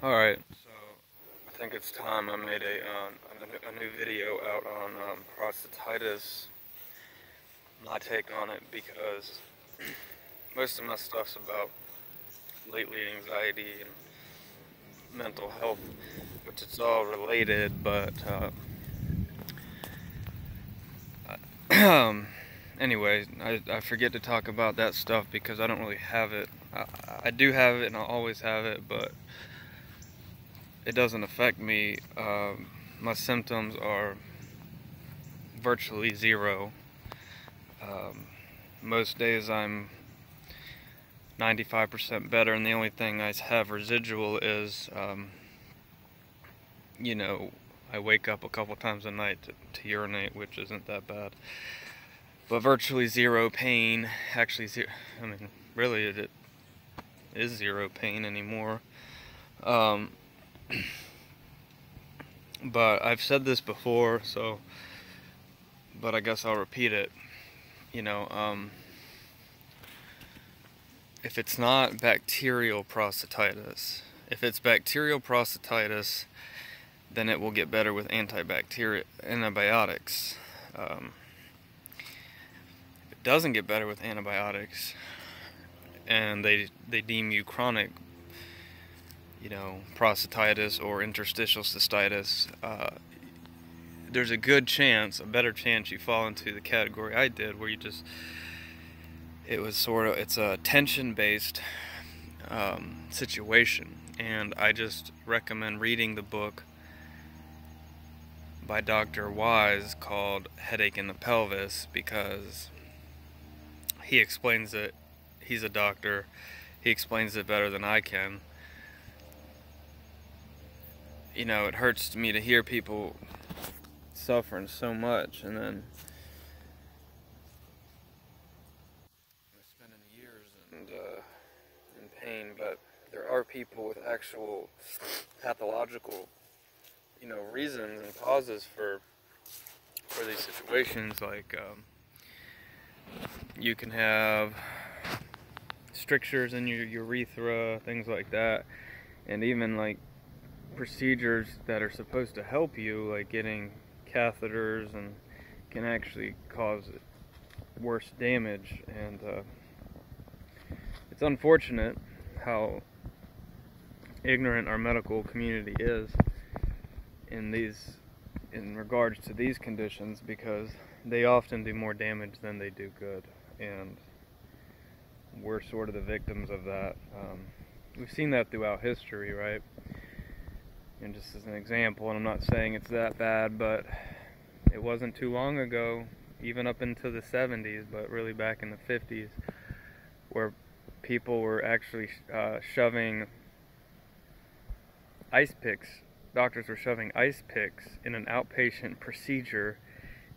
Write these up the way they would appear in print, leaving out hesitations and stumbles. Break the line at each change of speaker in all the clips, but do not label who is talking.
Alright, so I think it's time I made a new video out on prostatitis, my take on it, because most of my stuff's about lately anxiety and mental health, which it's all related, but anyway, I forget to talk about that stuff because I don't really have it. I do have it and I'll always have it, but it doesn't affect me. My symptoms are virtually zero. Most days I'm 95% better, and the only thing I have residual is, I wake up a couple times a night to urinate, which isn't that bad. But virtually zero pain. Actually, really, it is zero pain anymore. But I've said this before, but I guess I'll repeat it. If it's not bacterial prostatitis, if it's bacterial prostatitis, then it will get better with antibiotics. If it doesn't get better with antibiotics, and they deem you chronic, prostatitis or interstitial cystitis, there's a better chance you fall into the category I did, where it's a tension-based situation. And I just recommend reading the book by Dr. Wise called Headache in the Pelvis, because he explains it. He's a doctor. He explains it better than I can. It hurts me to hear people suffering so much, and then spending years in pain. But there are people with actual pathological, reasons and causes for these situations. Like you can have strictures in your urethra, things like that, and even like procedures that are supposed to help you, like getting catheters, and can actually cause worse damage. And it's unfortunate how ignorant our medical community is in regards to these conditions, because they often do more damage than they do good, and we're sort of the victims of that. We've seen that throughout history, right? And just as an example, and I'm not saying it's that bad, but it wasn't too long ago, even up into the 70s, but really back in the 50s, where people were actually shoving ice picks. Doctors were shoving ice picks in an outpatient procedure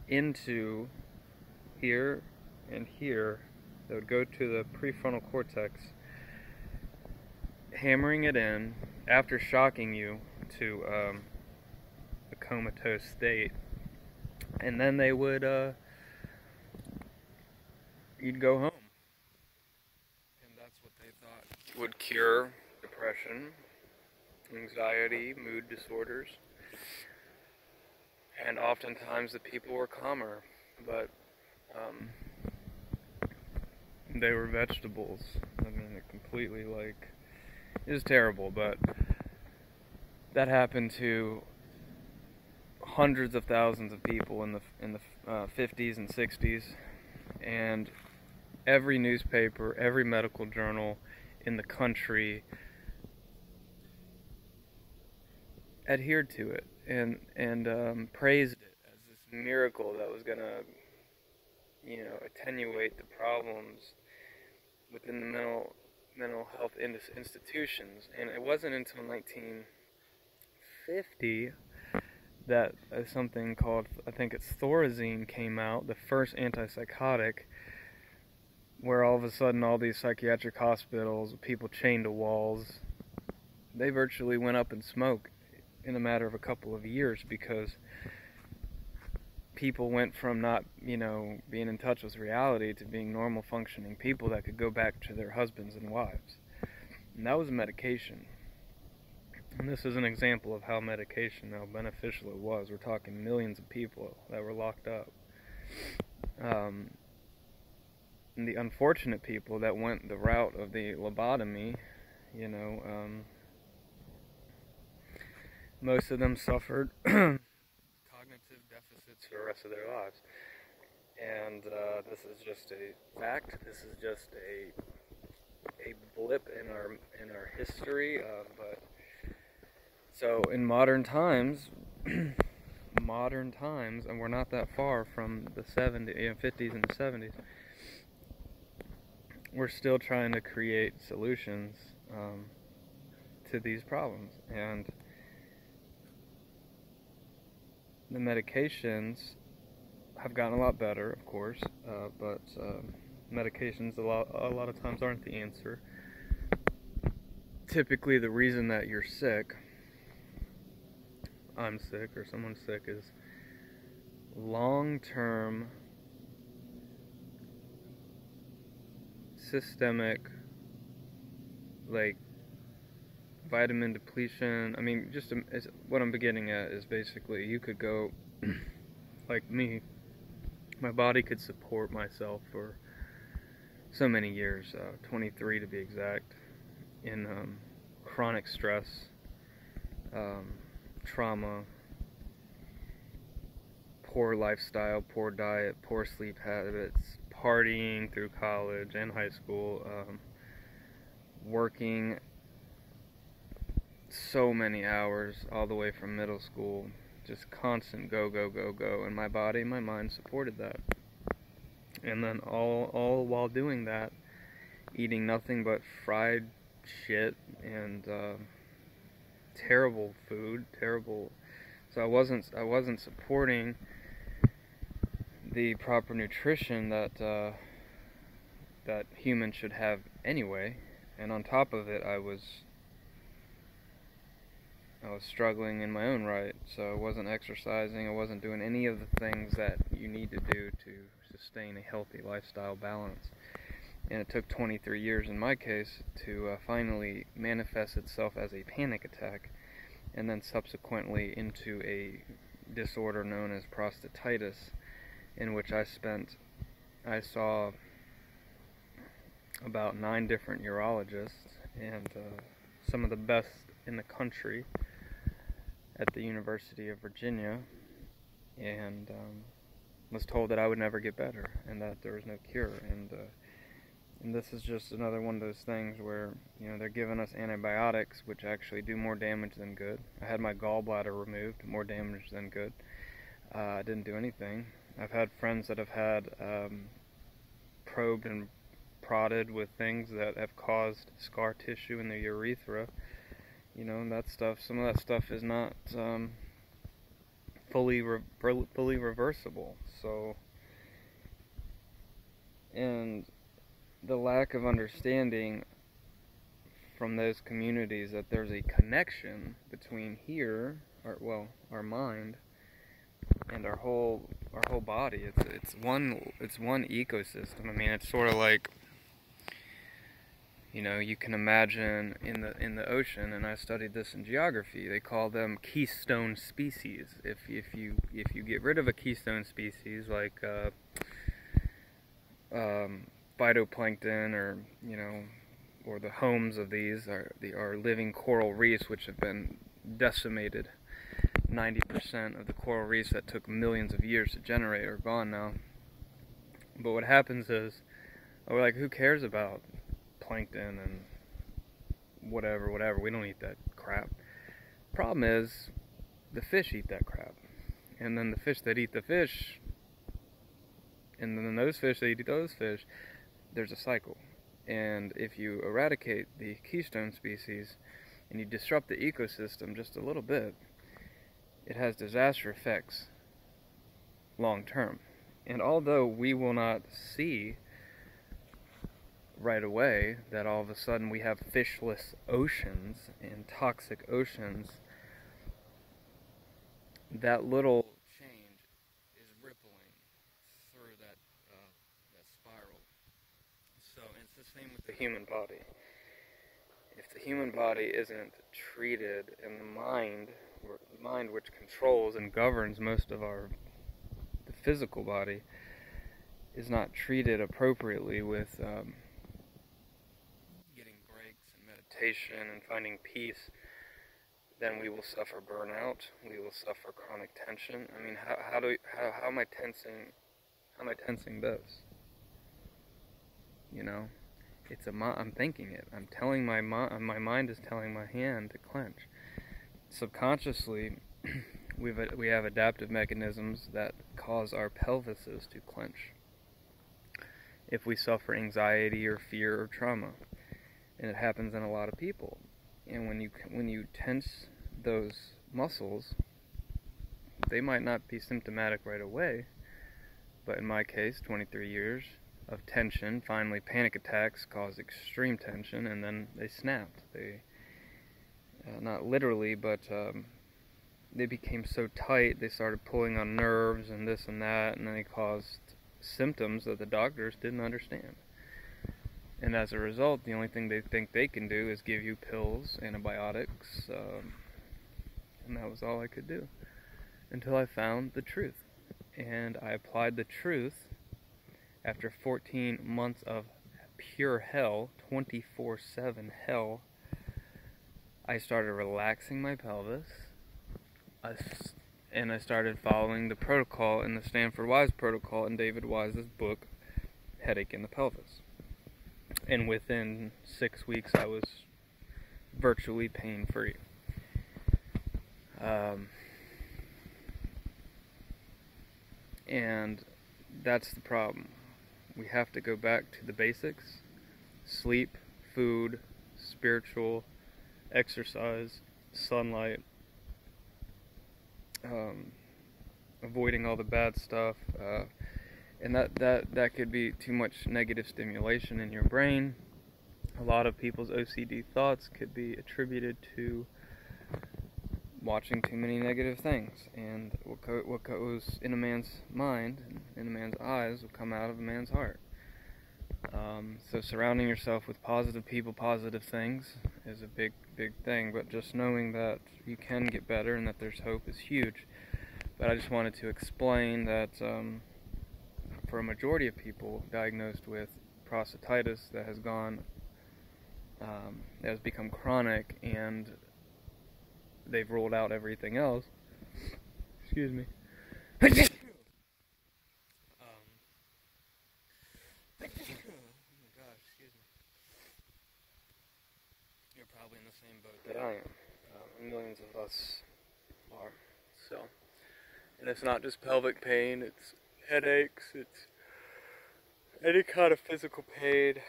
into here and here. They would go to the prefrontal cortex, hammering it in after shocking you to a comatose state, and then they would you'd go home, and that's what they thought would cure depression, anxiety, mood disorders, and oftentimes the people were calmer, but they were vegetables. It completely, it was terrible. But that happened to hundreds of thousands of people in the 50s and 60s, and every newspaper, every medical journal in the country adhered to it and praised it as this miracle that was gonna, attenuate the problems within the mental health institutions. And it wasn't until 1950 that something called, I think it's Thorazine, came out, the first antipsychotic, where all of a sudden all these psychiatric hospitals, people chained to walls, they virtually went up in smoke in a matter of a couple of years, because people went from not, being in touch with reality to being normal functioning people that could go back to their husbands and wives. And that was a medication. And this is an example of how medication, how beneficial it was. We're talking millions of people that were locked up. And the unfortunate people that went the route of the lobotomy, most of them suffered cognitive deficits for the rest of their lives. And this is just a fact. This is just a blip in our history. But so in modern times, and we're not that far from the 50s and the 70s. We're still trying to create solutions to these problems, and the medications have gotten a lot better, of course, but medications a lot of times aren't the answer. Typically, the reason that you're sick, I'm sick, or someone's sick, is long-term systemic, like, vitamin depletion. I mean, just what I'm beginning at is basically you could go, like me, my body could support myself for so many years, 23 to be exact, in chronic stress, trauma, poor lifestyle, poor diet, poor sleep habits, partying through college and high school, working so many hours all the way from middle school, just constant go, and my body and my mind supported that. And then all while doing that, eating nothing but fried shit and terrible food, so I wasn't supporting the proper nutrition that humans should have anyway. And on top of it, I was struggling in my own right, so I wasn't exercising, I wasn't doing any of the things that you need to do to sustain a healthy lifestyle balance. And it took 23 years in my case to finally manifest itself as a panic attack, and then subsequently into a disorder known as prostatitis, in which I saw about 9 different urologists, and some of the best in the country at the University of Virginia, and was told that I would never get better and that there was no cure. And this is just another one of those things where, they're giving us antibiotics which actually do more damage than good. I had my gallbladder removed, more damage than good. I didn't do anything. I've had friends that have had probed and prodded with things that have caused scar tissue in the urethra. And that stuff, some of that stuff is not fully reversible. So, and the lack of understanding from those communities that there's a connection between our mind and our whole body. It's one ecosystem. I mean, it's sort of like, you can imagine in the ocean, and I studied this in geography. They call them keystone species. If you get rid of a keystone species like phytoplankton, or the homes of these are living coral reefs, which have been decimated. 90% of the coral reefs that took millions of years to generate are gone now. But what happens is, we're like, who cares about plankton and whatever, we don't eat that crap. Problem is, the fish eat that crap, and then the fish that eat the fish, and then those fish that eat those fish, there's a cycle. And if you eradicate the keystone species and you disrupt the ecosystem just a little bit, it has disaster effects long term. And although we will not see right away that all of a sudden we have fishless oceans and toxic oceans, that little change is rippling through that spiral. So it's the same with the human body. If the human body isn't treated, and the mind which controls and governs most of the physical body, is not treated appropriately with getting breaks and meditation and finding peace, then we will suffer burnout. We will suffer chronic tension. I mean, how am I tensing? How am I tensing this? You know, I'm thinking it. I'm telling my mind is telling my hand to clench. Subconsciously, we have adaptive mechanisms that cause our pelvises to clench if we suffer anxiety or fear or trauma, and it happens in a lot of people. And when you tense those muscles, they might not be symptomatic right away, but in my case, 23 years of tension, finally panic attacks caused extreme tension, and then they snapped. They not literally, but they became so tight, they started pulling on nerves and this and that, and then they caused symptoms that the doctors didn't understand. And as a result, the only thing they think they can do is give you pills, antibiotics, and that was all I could do until I found the truth. And I applied the truth after 14 months of pure hell, 24/7 hell. I started relaxing my pelvis, and I started following the protocol in the Stanford Wise protocol in David Wise's book, Headache in the Pelvis. And within 6 weeks, I was virtually pain-free. And that's the problem. We have to go back to the basics: sleep, food, spiritual, exercise, sunlight, avoiding all the bad stuff, and that could be too much negative stimulation in your brain. A lot of people's OCD thoughts could be attributed to watching too many negative things, and what goes in a man's mind, in a man's eyes, will come out of a man's heart. So surrounding yourself with positive people, positive things is a big thing, but just knowing that you can get better and that there's hope is huge. But I just wanted to explain that for a majority of people diagnosed with prostatitis that has become chronic, and they've ruled out everything else. Excuse me. Oh my gosh, excuse me. You're probably in the same boat that I am. Millions of us are. So, and it's not just pelvic pain, it's headaches, it's any kind of physical pain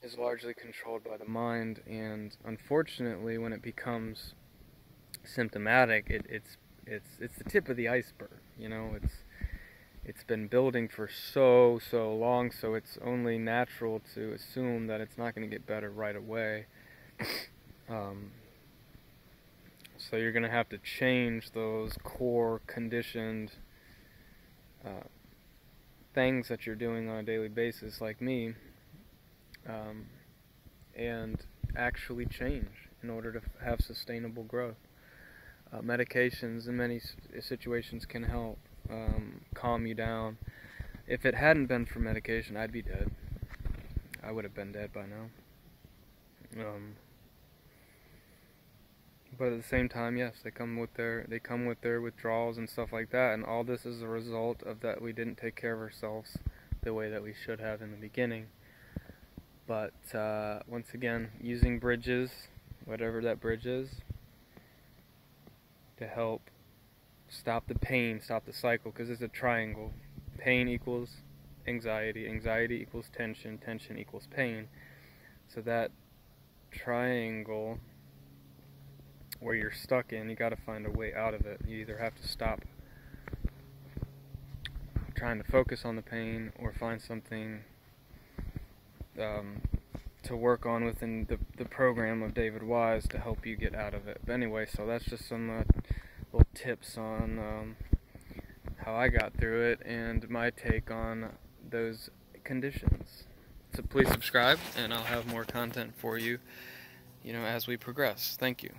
is largely controlled by the mind, and unfortunately when it becomes symptomatic, it's the tip of the iceberg. You know, it's been building for so long, so it's only natural to assume that it's not going to get better right away. So you're going to have to change those core conditioned things that you're doing on a daily basis, like me, and actually change in order to have sustainable growth. Medications in many situations can help calm you down. If it hadn't been for medication, I'd be dead. I would have been dead by now. But at the same time, yes, they come with their withdrawals and stuff like that, and all this is a result of that we didn't take care of ourselves the way that we should have in the beginning. But once again, using bridges, whatever that bridge is, to help stop the pain, stop the cycle, because it's a triangle. Pain equals anxiety, anxiety equals tension, tension equals pain. So that triangle where you're stuck in, you got to find a way out of it. You either have to stop trying to focus on the pain, or find something to work on within the program of David Wise to help you get out of it. But anyway, so that's just some little tips on how I got through it and my take on those conditions. So please subscribe, and I'll have more content for you as we progress. Thank you.